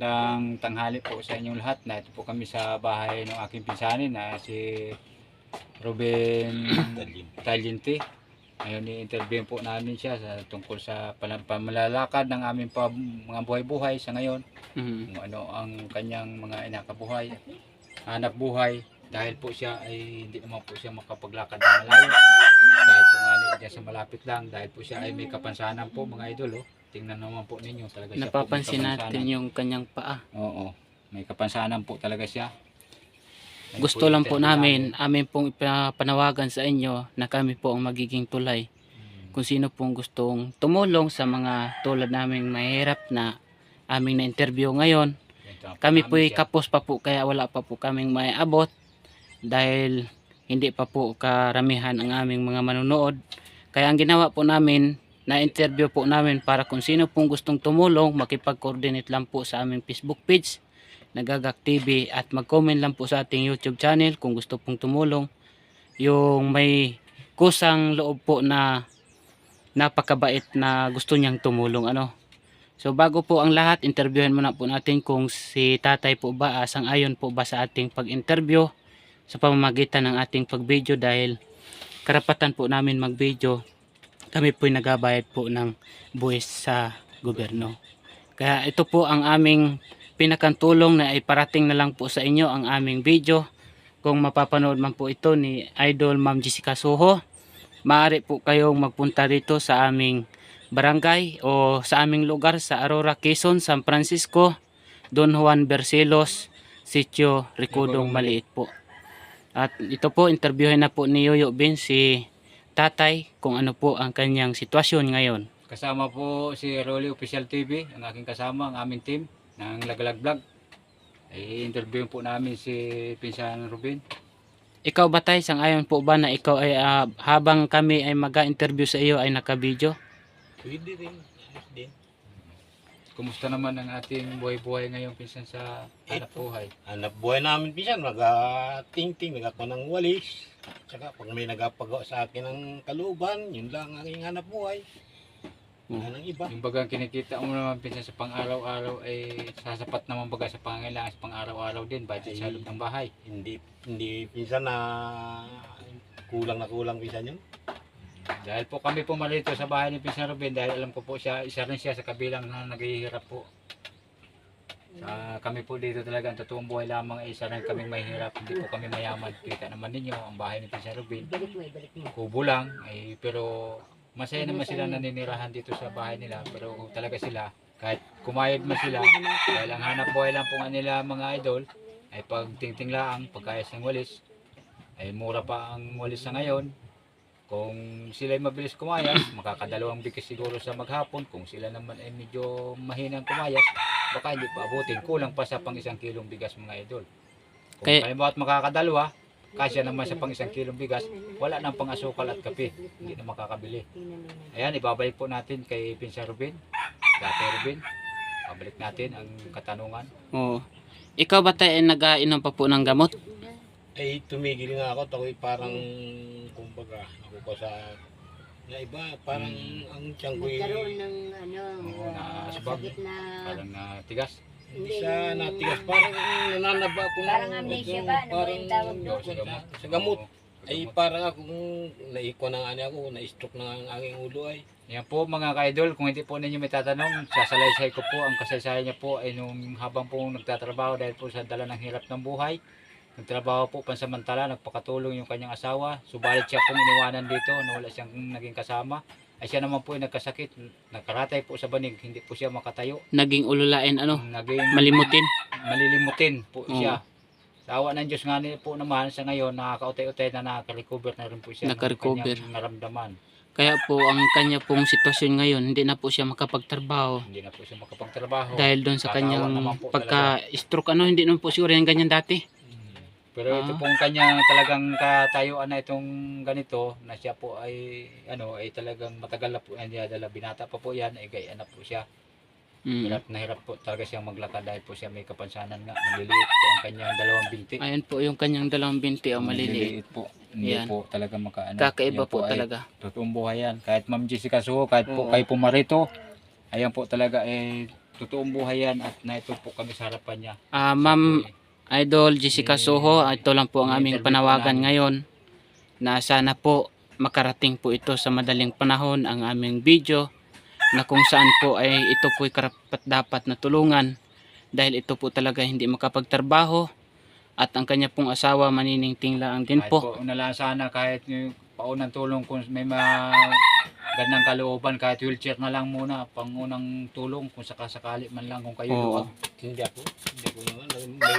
Magandang tanghali po sa inyong lahat. Na ito po kami sa bahay ng aking pinsanin na si Ruben Talinti. Ngayon i-interview po namin siya tungkol sa pamalalakad ng aming mga buhay-buhay sa ngayon. Kung ano ang kanyang mga inakabuhay, hanap buhay. Dahil po siya ay hindi naman po siya makapaglakad ng malayo. Dahil po nga diyan sa malapit lang. Dahil po siya ay may kapansanan po mga idol. Oh. Tingnan naman po ninyo talaga siya. Napapansin natin yung kanyang paa. Oo, may kapansanan po talaga siya. Gusto lang po namin pong ipanawagan sa inyo na kami po ang magiging tulay. Kung sino pong gustong tumulong sa mga tulad naming mahirap na aming na-interview ngayon. Kami po ay kapos pa po kaya wala pa po kaming maiabot dahil hindi pa po karamihan ang aming mga manonood. Kaya ang ginawa po namin, na-interview po namin para kung sino pong gustong tumulong, makipag-coordinate lang po sa aming Facebook page, Nagagak TV, at mag-comment lang po sa ating YouTube channel kung gusto pong tumulong. Yung may kusang loob po na napakabait na gusto niyang tumulong. So bago po ang lahat, interviewin muna po natin kung si tatay po ba sang-ayon po ba sa ating pag-interview sa pamamagitan ng ating pag-video dahil karapatan po namin mag-video. Kami po'y nagabayad po ng buwis sa gobyerno. Kaya ito po ang aming pinakantulong na iparating na lang po sa inyo ang aming video. Kung mapapanood man po ito ni Idol Ma'am Jessica Soho, maaari po kayong magpunta dito sa aming barangay o sa aming lugar sa Aurora, Quezon, San Francisco, Don Juan Bercelos, Sitio Ricudong Maliit po. At ito po, interviewin na po ni Yoyo Bin si tatay kung ano po ang kanyang sitwasyon ngayon. Kasama po si Rolly Official TV, ang aking kasama, ang aming team ng Lagalag Vlog. I-interview po namin si Pinsan Ruben. Ikaw ba tay, sang-ayon po ba na ikaw ay habang kami ay mag-interview sa iyo ay naka-video? Pwede rin. Kumusta naman ang ating buhay-buhay ngayon Pinsan sa hanap buhay? Hanap buhay namin pinsan, mag-ting-ting, nagako ng walis. Tsaka pag may nagapagawa sa akin ng kaluban, yun lang ang aking hanap buhay. Wala nang iba. Yung bagang kinikita mo naman Pinsan sa pang-araw-araw ay sasapat naman baga sa pangangailangan sa pang-araw-araw din, budget sa loob ng bahay. Hindi pinsan na kulang pinsan yun. Dahil po kami pumalito sa bahay ni Pinsan Ruben dahil alam ko po siya, isa rin siya sa kabilang na naghihirap po. Kami po dito talaga ang totoong buhay lamang ay isa rin kaming mahirap, hindi po kami mayaman. Kita naman ninyo ang bahay ni Pinsan Ruben. Kubo lang, pero masaya naman sila naninirahan dito sa bahay nila. Pero talaga sila, kahit kumayod man sila, dahil ang hanap buhay lang po nga nila mga idol, ay pagtingting lang, pagkayas ng walis, ay mura pa ang walis sa ngayon. Kung sila ay mabilis kumayas, makakadalawang bigas siguro sa maghapon. Kung sila naman ay medyo mahinang kumayas, baka hindi pa abutin. Kulang pa sa pang 1 kilong bigas mga idol. Kung kayo bawat makakadalawa, kasya naman sa pang 1 kilong bigas, wala nang pang asukal at kape. Hindi na makakabili. Ayan, ibabalik po natin kay Pinsan Ruben. Dati Ruben, pabalik natin ang katanungan. Oo. Ikaw ba tayo ay nag-inom pa po ng gamot? Ay tumigil nga ako, ako'y parang kumbaga ako pa sa na iba, parang ang tiyan ko'y Nagkaroon ng nasubag, sakit na parang natigas. hindi sa natigas, parang nananaba ako parang amnesia ba? Ano ba yung tawag doon? sa gamot. Ay parang akong naikwa ng ako, na-stroke na ang aking ulo ay. Yan po mga ka-idol, kung hindi po ninyo may tatanong, sasalaysay ko po ang kasaysayan niya po ay nung habang po nagtatrabaho dahil po sa dala ng hirap ng buhay. Nagtrabaho po pansamantala, nagpakatulong yung kanyang asawa. Subalit siya pong iniwanan dito, na wala siyang naging kasama. Ay siya naman po ay nagkasakit, nagkaratay po sa banig, hindi po siya makatayo. Naging ululain, Naging malilimutin po siya. Sa awa ng Diyos nga po naman, sa ngayon, nakaka-utay-utay na nakaka-recover na rin po siya. Naka-recover. Ng naramdaman. Kaya po ang kanya pong sitwasyon ngayon, hindi na po siya makapagtrabaho. Hindi na po siya makapagtrabaho. Dahil doon sa Kakawan kanyang naman po pagka-stroke, hindi naman po siguro yung ganyan dati. Pero ito pong kanyang talagang katayuan na itong ganito na siya po ay talagang matagal na po dala binata pa po yan ay gaya na po siya. Hirap na hirap po talaga siyang maglakad dahil po siya may kapansanan nga, maliliit po ang kanyang dalawang binti. Ayan po yung kanyang dalawang binti maliliit po. Hindi yan po talaga kakaiba po talaga. Totoong buhay yan. Kahit Ma'am Jessica Soho, kahit po kayo pumarito, ayan po talaga totoong buhay yan at naito po kami sa harapan niya. Ma'am Siyempre, Idol Jessica Soho, ito lang po ang aming panawagan ngayon na sana po makarating po ito sa madaling panahon ang aming video na kung saan po ay ito po karapat dapat na tulungan dahil ito po talaga hindi makapagtrabaho at ang kanya pong asawa maniningting lang din kahit po. po nalang sana kahit yung paunang tulong kung may gandang kalooban, kahit wheelchair na lang muna, pangunang tulong kung sakasakali man lang kung kayo Oo. luwag. Hindi ako naman. May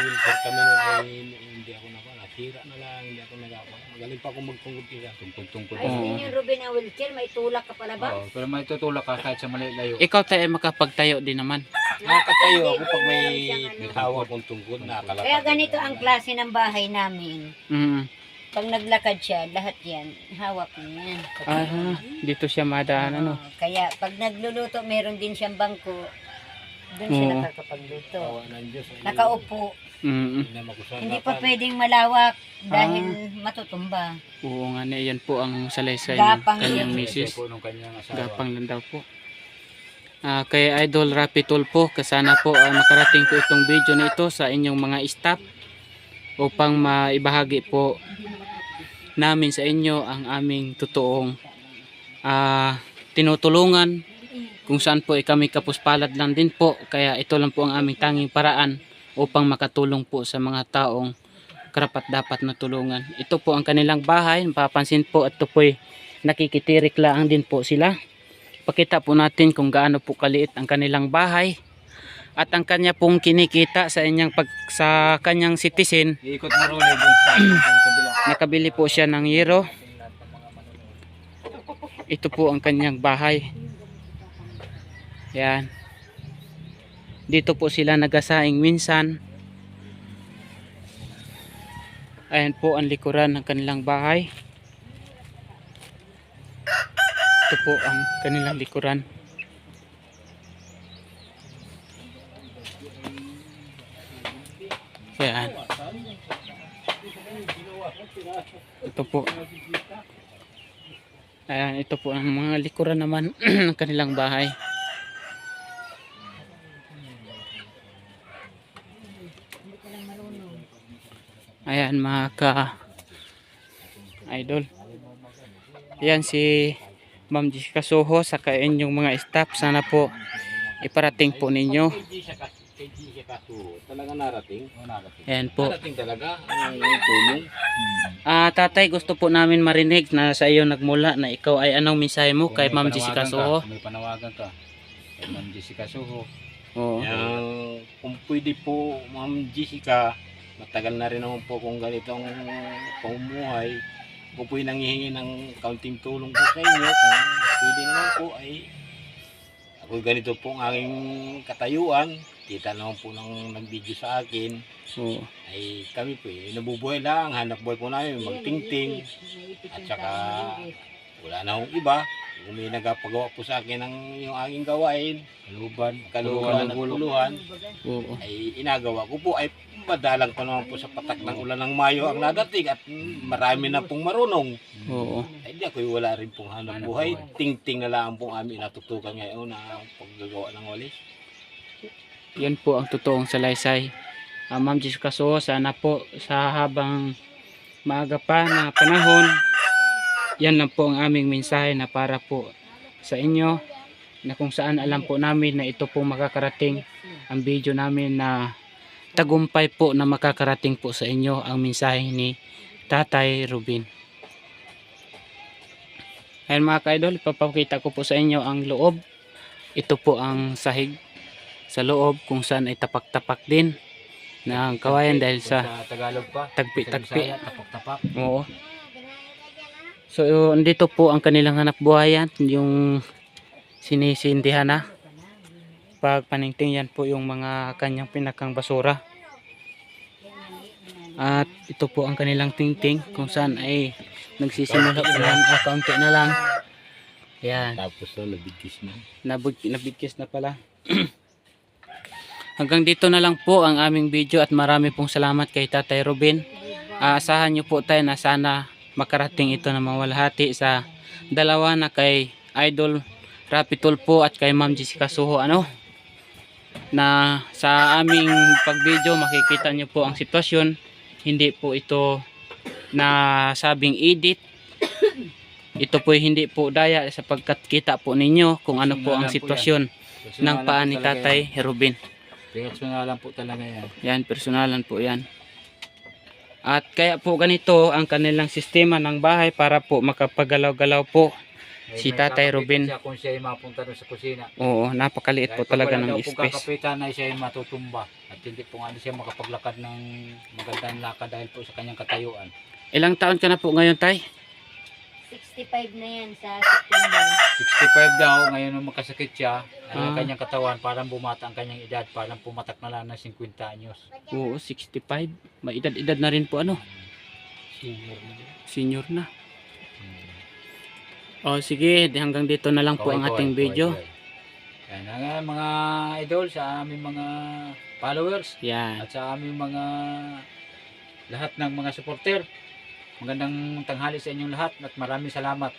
wheelchair kami nun ay hindi ako nasira na lang, hindi ako nagawa. Magaling pa ako magtungkol isa. Tungkol-tungkol. Ay, Oo. Senior Ruben ang wheelchair, may tulak ka pala ba? Oo, pero may tutulak ka kahit sa maliit-layo. Ikaw tayo ay makapagtayo din naman. Nakakatayo ako pag may hawak akong tungkol, nakakalakad. Kaya ganito ang klase ng bahay namin. Mm. Pag naglakad siya, lahat yan, hawak niya. Dito siya madaan ano. Kaya pag nagluluto, meron din siyang bangko. Doon siya Oo. nakakapagluto. Awa ng Diyos. ay, Nakaupo. Mm. hindi na makusahan Hindi na pa pwedeng malawak dahil matutumba. Oo nga na, yan po ang salaysay ng Gapang kanyang yan. misis. Po nung kanyang asawa. Gapang lang daw po. Kay Idol Rapi Tulpo, kasana po makarating po itong video na ito sa inyong mga staff upang maibahagi po namin sa inyo ang aming totoong tinutulungan kung saan po kami kapuspalad lang din po. Kaya ito lang po ang aming tanging paraan upang makatulong po sa mga taong karapat dapat na tulungan. Ito po ang kanilang bahay. Mapapansin po at ito po nakikitirik lang din po sila. Pakita po natin kung gaano po kaliit ang kanilang bahay at ang kanya pong kinikita sa sa kanyang citizen. Iikot mo rin doon sa kabila. Nakabili po siya ng yero. Ito po ang kanyang bahay. Yan. Dito po sila nagasaing minsan. Ayan po ang likuran ng kanilang bahay. Ito po ang kanilang likuran. Ayan. Ito po. Ayan, ito po ang mga likuran naman ng kanilang bahay. Ayan mga ka-idol. Ayan si Ma'am Jessica Soho sa inyong mga staff. Sana po iparating po ninyo. Kay Jessica Soho, talaga narating. Ayan po. Narating talaga ang tulong. Tatay, gusto po namin marinig na sa iyo nagmula na ikaw ay anong mensahe mo kay Ma'am Jessica Soho. May panawagan ka. Kay Ma'am Jessica Soho. Oo. Yang kung pwede po, Ma'am Jessica, matagal na rin naman po kung ganitong pamumuhay. Kung po nanghihingi ng kaunting tulong po sa inyo, kung pwede naman po ay ako ganito po ang aking katayuan. Kita naman po ng nag-video sa akin. Oo. Ay kami po nabubuhay lang, hanap buhay po namin, magtingting. At saka wala na akong iba. Kung may nagapagawa po sa akin ng yung aking gawain, kaluban at puluhan, Oo. ay inagawa ko po ay madalang pa naman po sa patak ng ulan ng Mayo ang nadating at marami na pong marunong. Oo. Ay di ako wala rin pong hanap buhay. Ting-ting na lang pong amin natutukan ngayon na paggagawa ng walis. Yan po ang totoong salaysay. Ma'am Jessica Soho, sana po sa habang maaga pa na panahon, yan lang po ang aming mensahe na para po sa inyo, na kung saan alam po namin na ito po makakarating ang video namin, na tagumpay po na makakarating po sa inyo ang mensahe ni Tatay Ruben. Ayan mga ka-idol, ipapakita ko po sa inyo ang loob. Ito po ang sahig sa loob kung saan ay tapak-tapak din ng kawayan dahil sa Tagalog pa. tagpi-tagpi. Tapak-tapak. Oo. So andito po ang kanilang hanap buhayan, yung sinisindihan na. Pag paningting yan po yung mga kanyang pinakang basura. At ito po ang kanilang tingting kung saan ay nagsisimula po lang, kaunti na lang. Yan. Tapos nabigkis na. Nabigkis na pala. Hanggang dito na lang po ang aming video at marami pong salamat kay Tatay Ruben. Asahan nyo po tayo na sana makarating ito na mawalhati sa dalawa na kay Idol Rapi Tulpo at kay Ma'am Jessica Soho. Ano? na sa aming pag-video makikita nyo po ang sitwasyon. Hindi po ito na sabing edit. Ito po hindi po daya sapagkat kita po ninyo kung ano po ang sitwasyon ng paa ni Tatay Ruben. Personalan po talaga yan. Yan, personalan po yan. At kaya po ganito ang kanilang sistema ng bahay para po makapagalaw-galaw po si May Tatay kakapitan Ruben. siya kung siya ay mapunta doon sa kusina. Oo, napakaliit po Dahil pag talaga wala ng daw pong space. kakapitan ay siya ay matutumba. At hindi po nga siya makapaglakad ng magandang lakad dahil po sa kanyang katayuan. Ilang taon ka na po ngayon, Tay? 65 na yan sa September. 65 daw, ngayon nung magkasakit siya, ay ang Ah. kanyang katawan, parang bumata ang kanyang edad, parang pumatak na lang ng 50 anyos. Oo, 65. May edad-edad na rin po ano. Senior na. O sige, hanggang dito na lang po ang ating video. Yan ang mga idol sa aming mga followers Yan. at sa aming mga lahat ng mga supporter. Magandang tanghali sa inyong lahat at maraming salamat.